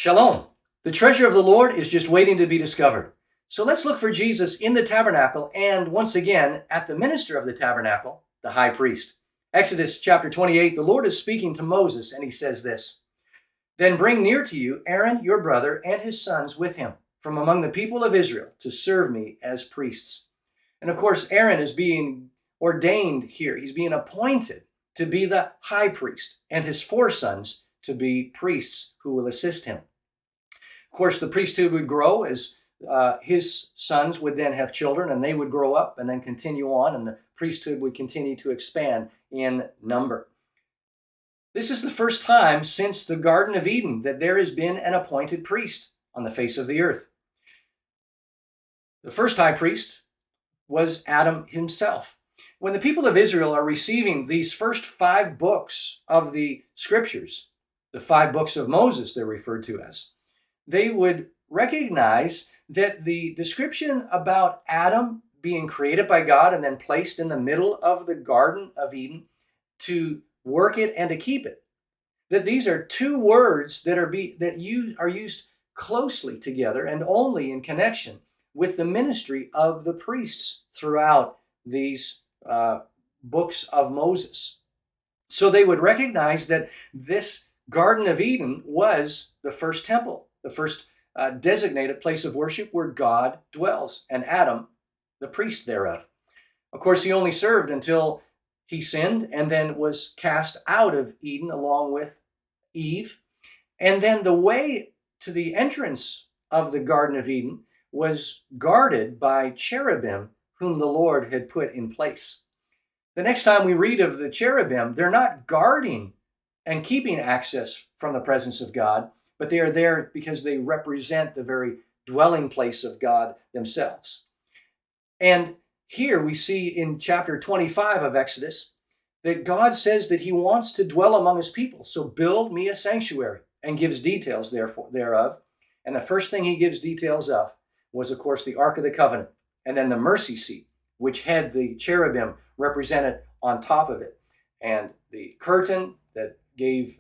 Shalom. The treasure of the Lord is just waiting to be discovered. So let's look for Jesus in the tabernacle and once again at the minister of the tabernacle, the high priest. Exodus chapter 28, the Lord is speaking to Moses and he says this, "Then bring near to you Aaron, your brother, and his sons with him from among the people of Israel to serve me as priests." And of course, Aaron is being ordained here. He's being appointed to be the high priest and his 4 sons to be priests who will assist him. Of course, the priesthood would grow as his sons would then have children and they would grow up and then continue on, and the priesthood would continue to expand in number. This is the first time since the Garden of Eden that there has been an appointed priest on the face of the earth. The first high priest was Adam himself. When the people of Israel are receiving these first 5 books of the scriptures, the 5 books of Moses they're referred to as, they would recognize that the description about Adam being created by God and then placed in the middle of the Garden of Eden to work it and to keep it, that these are 2 words that are used closely together and only in connection with the ministry of the priests throughout these books of Moses. So they would recognize that this Garden of Eden was the first temple, the first designated place of worship where God dwells, and Adam, the priest thereof. Of course, he only served until he sinned and then was cast out of Eden along with Eve. And then the way to the entrance of the Garden of Eden was guarded by cherubim whom the Lord had put in place. The next time we read of the cherubim, they're not guarding and keeping access from the presence of God, but they are there because they represent the very dwelling place of God themselves. And here we see in chapter 25 of Exodus that God says that he wants to dwell among his people. So build me a sanctuary, and gives details thereof. And the first thing he gives details of was, of course, the Ark of the Covenant, and then the mercy seat, which had the cherubim represented on top of it, and the curtain that gave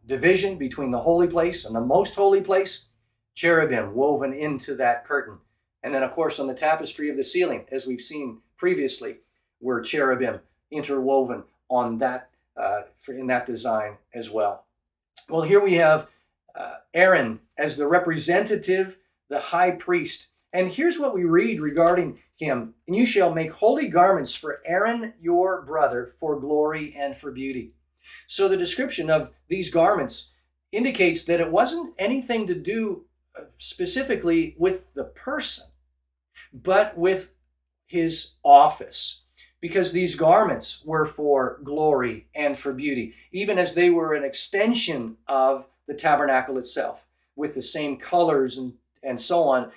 division between the holy place and the most holy place, cherubim woven into that curtain. And then, of course, on the tapestry of the ceiling, as we've seen previously, were cherubim interwoven on that in that design as well. Well, here we have Aaron as the representative, the high priest. And here's what we read regarding him. "And you shall make holy garments for Aaron your brother for glory and for beauty." So the description of these garments indicates that it wasn't anything to do specifically with the person, but with his office, because these garments were for glory and for beauty, even as they were an extension of the tabernacle itself, with the same colors and so on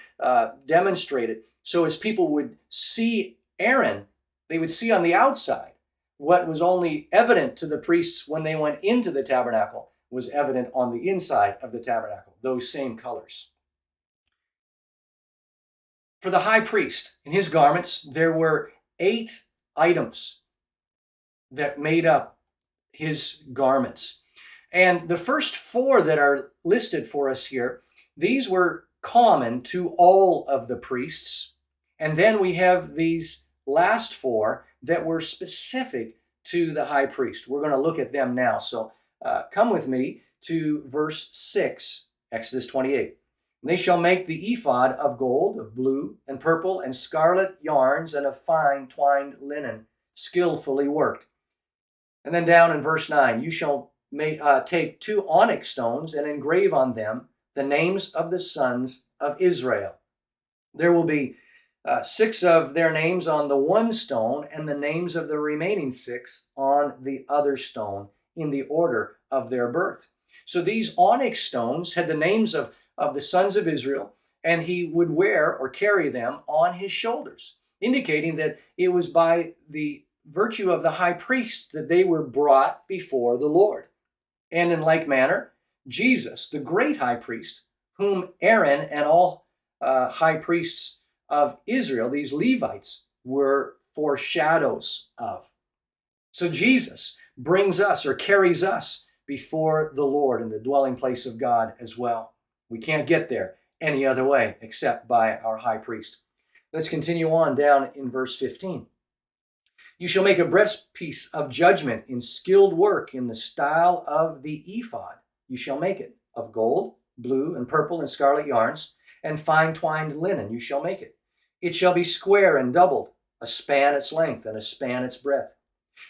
demonstrated. So as people would see Aaron, they would see on the outside what was only evident to the priests when they went into the tabernacle was evident on the inside of the tabernacle, those same colors. For the high priest, in his garments, there were 8 items that made up his garments. And the first 4 that are listed for us here, these were common to all of the priests. And then we have these last 4 that were specific to the high priest. We're going to look at them now. So come with me to verse 6, Exodus 28. "And they shall make the ephod of gold, of blue and purple and scarlet yarns, and of fine twined linen, skillfully worked." And then down in verse 9, "You shall take 2 onyx stones and engrave on them the names of the sons of Israel. There will be 6 of their names on the one stone, and the names of the remaining 6 on the other stone, in the order of their birth." So these onyx stones had the names of the sons of Israel, and he would wear or carry them on his shoulders, indicating that it was by the virtue of the high priest that they were brought before the Lord. And in like manner, Jesus, the great high priest, whom Aaron and all high priests of Israel, these Levites, were foreshadows of. So Jesus brings us or carries us before the Lord in the dwelling place of God as well. We can't get there any other way except by our high priest. Let's continue on down in verse 15. You shall make a breastpiece of judgment in skilled work in the style of the ephod. You shall make it of gold, blue, and purple, and scarlet yarns, and fine twined linen. You shall make it. It shall be square and doubled, a span its length and a span its breadth.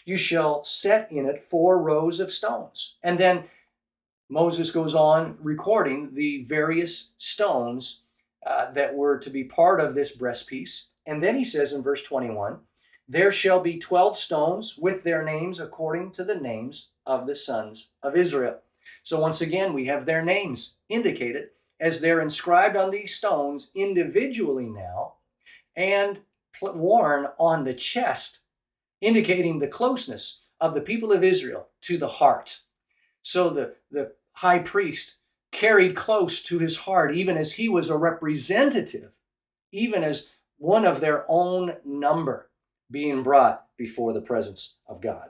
You shall set in it 4 rows of stones. And then Moses goes on recording the various stones that were to be part of this breastpiece. And then he says in verse 21, there shall be 12 stones with their names according to the names of the sons of Israel. So once again, we have their names indicated as they're inscribed on these stones individually now and worn on the chest, indicating the closeness of the people of Israel to the heart. So the high priest carried close to his heart, even as he was a representative, even as one of their own number, being brought before the presence of God.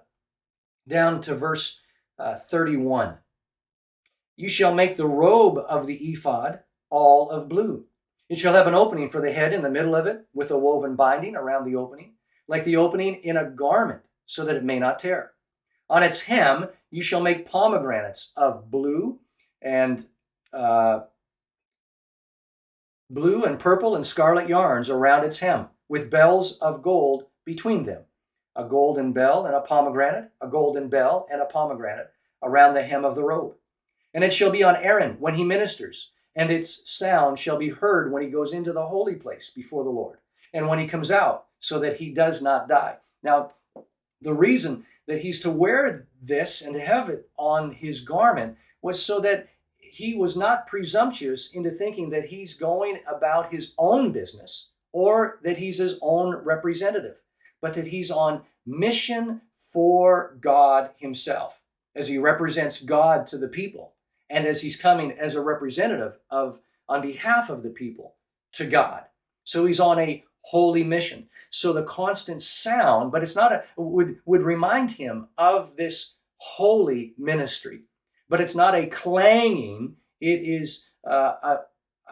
Down to verse 31. You shall make the robe of the ephod all of blue. It shall have an opening for the head in the middle of it, with a woven binding around the opening, like the opening in a garment, so that it may not tear. On its hem you shall make pomegranates of blue and purple and scarlet yarns around its hem, with bells of gold between them, a golden bell and a pomegranate, a golden bell and a pomegranate around the hem of the robe. And it shall be on Aaron when he ministers, and its sound shall be heard when he goes into the holy place before the Lord, and when he comes out, so that he does not die. Now, the reason that he's to wear this and to have it on his garment was so that he was not presumptuous into thinking that he's going about his own business or that he's his own representative, but that he's on mission for God himself, as he represents God to the people, and as he's coming as a representative on behalf of the people to God. So he's on a holy mission. So the constant sound, but it's not would remind him of this holy ministry, but it's not a clanging. It is a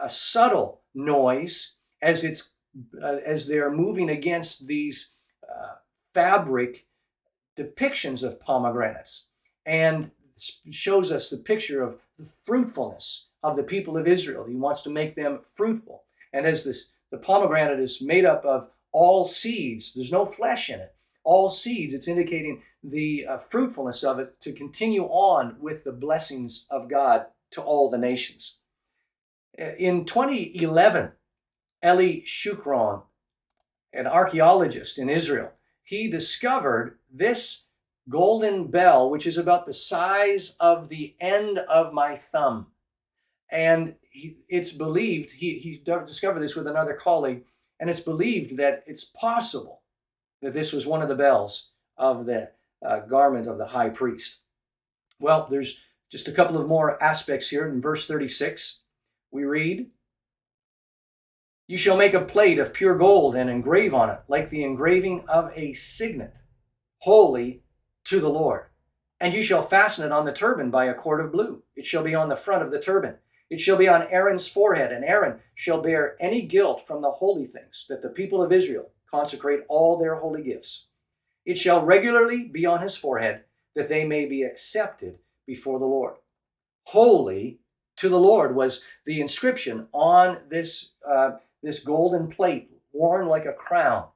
subtle noise as they're moving against these fabric depictions of pomegranates, and shows us the picture of the fruitfulness of the people of Israel. He wants to make them fruitful. And as the pomegranate is made up of all seeds, there's no flesh in it, all seeds, it's indicating the fruitfulness of it to continue on with the blessings of God to all the nations. In 2011, Eli Shukron, an archaeologist in Israel, he discovered this golden bell, which is about the size of the end of my thumb. And it's believed, he discovered this with another colleague, and it's believed that it's possible that this was one of the bells of the garment of the high priest. Well, there's just a couple of more aspects here. In verse 36, we read, you shall make a plate of pure gold and engrave on it, like the engraving of a signet, holy to the Lord. And you shall fasten it on the turban by a cord of blue. It shall be on the front of the turban. It shall be on Aaron's forehead, and Aaron shall bear any guilt from the holy things, that the people of Israel consecrate all their holy gifts. It shall regularly be on his forehead, that they may be accepted before the Lord. Holy to the Lord was the inscription on this golden plate, worn like a crown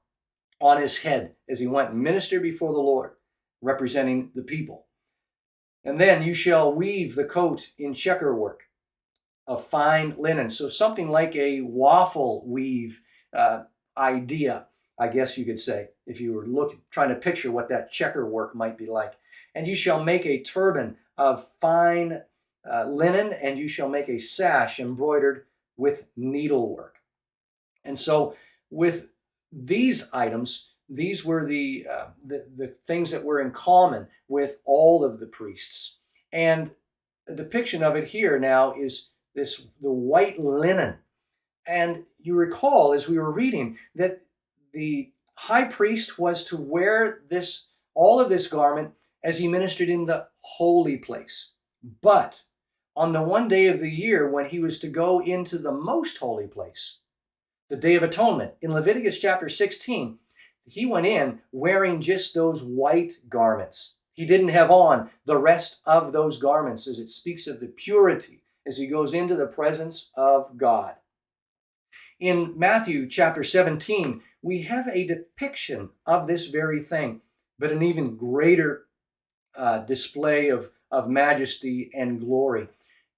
on his head as he went and ministered before the Lord, representing the people. And then you shall weave the coat in checker work of fine linen. So something like a waffle weave idea, I guess you could say, if you were trying to picture what that checker work might be like. And you shall make a turban of fine linen, and you shall make a sash embroidered with needlework. And so with these items, these were the things that were in common with all of the priests. And a depiction of it here now is the white linen. And you recall, as we were reading, that the high priest was to wear all of this garment as he ministered in the holy place. But on the one day of the year when he was to go into the most holy place, the Day of Atonement, in Leviticus chapter 16, he went in wearing just those white garments. He didn't have on the rest of those garments, as it speaks of the purity as he goes into the presence of God. In Matthew chapter 17, we have a depiction of this very thing, but an even greater display of majesty and glory.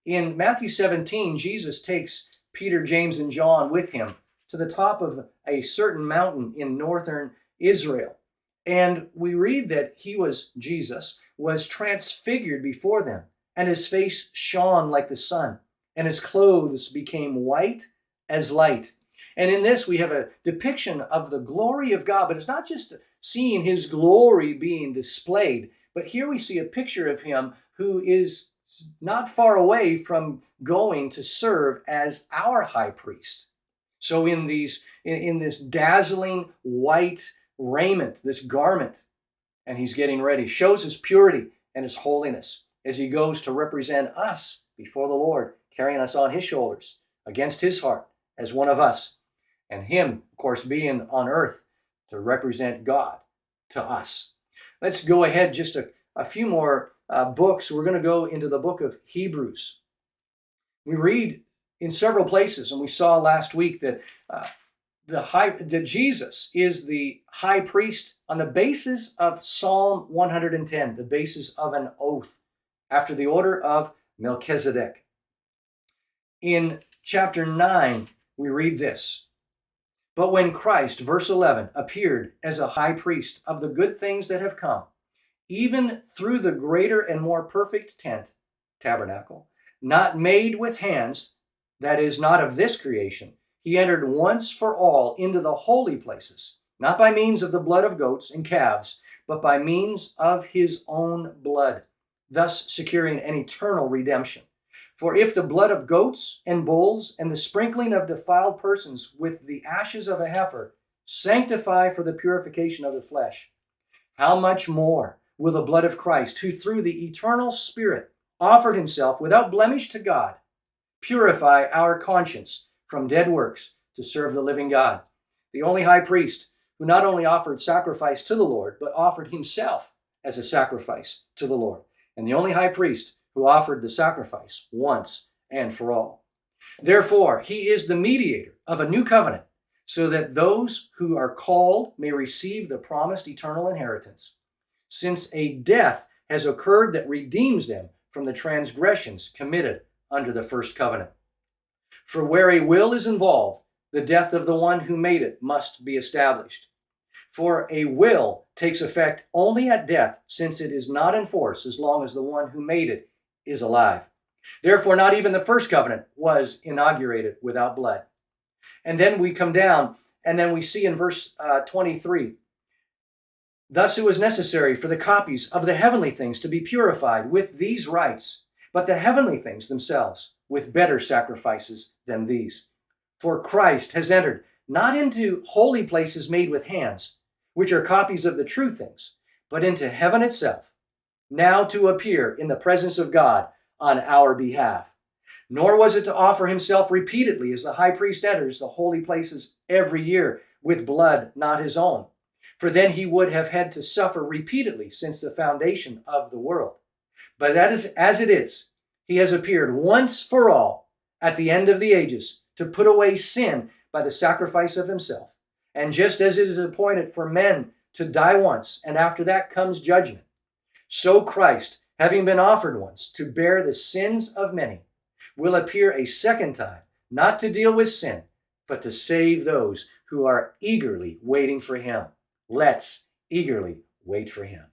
In Matthew 17, Jesus takes Peter, James, and John with him to the top of a certain mountain in northern Israel. And we read that Jesus was transfigured before them, and his face shone like the sun, and his clothes became white as light. And in this, we have a depiction of the glory of God, but it's not just seeing his glory being displayed, but here we see a picture of him who is not far away from going to serve as our high priest. So in this dazzling white raiment, this garment, and he's getting ready, shows his purity and his holiness as he goes to represent us before the Lord, carrying us on his shoulders against his heart as one of us, and him, of course, being on earth to represent God to us. Let's go ahead just a few more books. We're going to go into the book of Hebrews. We read in several places, and we saw last week that that Jesus is the high priest on the basis of Psalm 110, the basis of an oath, after the order of Melchizedek. In chapter 9, we read this: "But when Christ," verse 11, "appeared as a high priest of the good things that have come, even through the greater and more perfect tent, tabernacle, not made with hands, that is, not of this creation, he entered once for all into the holy places, not by means of the blood of goats and calves, but by means of his own blood, thus securing an eternal redemption. For if the blood of goats and bulls and the sprinkling of defiled persons with the ashes of a heifer sanctify for the purification of the flesh, how much more will the blood of Christ, who through the eternal Spirit offered himself without blemish to God, purify our conscience from dead works to serve the living God?" The only high priest who not only offered sacrifice to the Lord, but offered himself as a sacrifice to the Lord. And the only high priest who offered the sacrifice once and for all. Therefore, he is the mediator of a new covenant, so that those who are called may receive the promised eternal inheritance, since a death has occurred that redeems them from the transgressions committed under the first covenant. For where a will is involved, the death of the one who made it must be established. For a will takes effect only at death, since it is not in force as long as the one who made it is alive. Therefore, not even the first covenant was inaugurated without blood. And then we come down, and then we see in verse 23, "Thus it was necessary for the copies of the heavenly things to be purified with these rites, but the heavenly things themselves with better sacrifices than these. For Christ has entered not into holy places made with hands, which are copies of the true things, but into heaven itself, now to appear in the presence of God on our behalf. Nor was it to offer himself repeatedly as the high priest enters the holy places every year with blood not his own, for then he would have had to suffer repeatedly since the foundation of the world. But that is as it is. He has appeared once for all at the end of the ages to put away sin by the sacrifice of himself. And just as it is appointed for men to die once, and after that comes judgment, so Christ, having been offered once to bear the sins of many, will appear a second time, not to deal with sin, but to save those who are eagerly waiting for him. Let's eagerly wait for him.